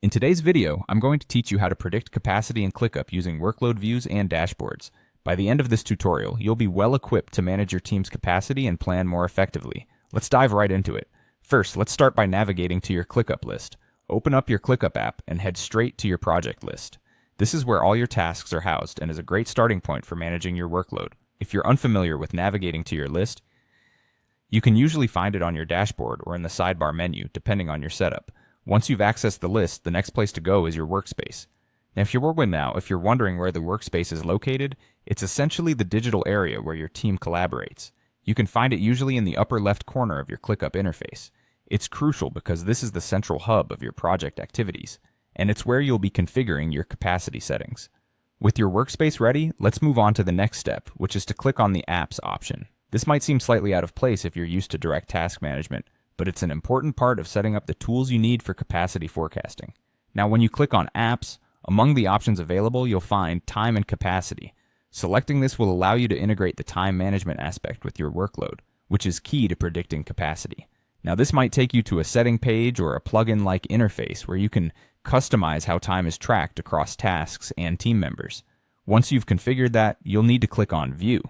In today's video, I'm going to teach you how to predict capacity in ClickUp using workload views and dashboards. By the end of this tutorial, you'll be well equipped to manage your team's capacity and plan more effectively. Let's dive right into it. First, let's start by navigating to your ClickUp list. Open up your ClickUp app and head straight to your project list. This is where all your tasks are housed and is a great starting point for managing your workload. If you're unfamiliar with navigating to your list, you can usually find it on your dashboard or in the sidebar menu, depending on your setup. Once you've accessed the list, the next place to go is your workspace. Now, if you're wondering where the workspace is located, it's essentially the digital area where your team collaborates. You can find it usually in the upper left corner of your ClickUp interface. It's crucial because this is the central hub of your project activities, and it's where you'll be configuring your capacity settings. With your workspace ready, let's move on to the next step, which is to click on the Apps option. This might seem slightly out of place if you're used to direct task management, but it's an important part of setting up the tools you need for capacity forecasting. Now, when you click on Apps, among the options available, you'll find Time and Capacity. Selecting this will allow you to integrate the time management aspect with your workload, which is key to predicting capacity. Now, this might take you to a setting page or a plugin-like interface where you can customize how time is tracked across tasks and team members. Once you've configured that, you'll need to click on View.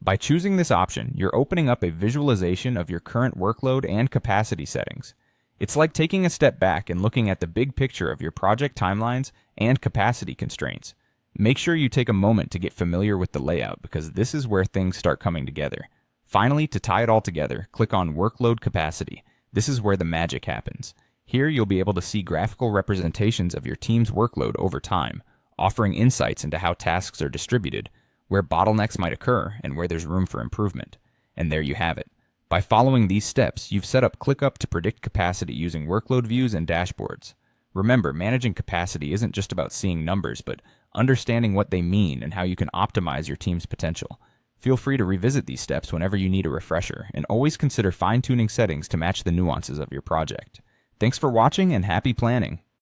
By choosing this option, you're opening up a visualization of your current workload and capacity settings. It's like taking a step back and looking at the big picture of your project timelines and capacity constraints. Make sure you take a moment to get familiar with the layout because this is where things start coming together. Finally, to tie it all together, click on Workload Capacity. This is where the magic happens. Here you'll be able to see graphical representations of your team's workload over time, offering insights into how tasks are distributed, where bottlenecks might occur, and where there's room for improvement. And there you have it. By following these steps, you've set up ClickUp to predict capacity using workload views and dashboards. Remember, managing capacity isn't just about seeing numbers, but understanding what they mean and how you can optimize your team's potential. Feel free to revisit these steps whenever you need a refresher, and always consider fine-tuning settings to match the nuances of your project. Thanks for watching and happy planning!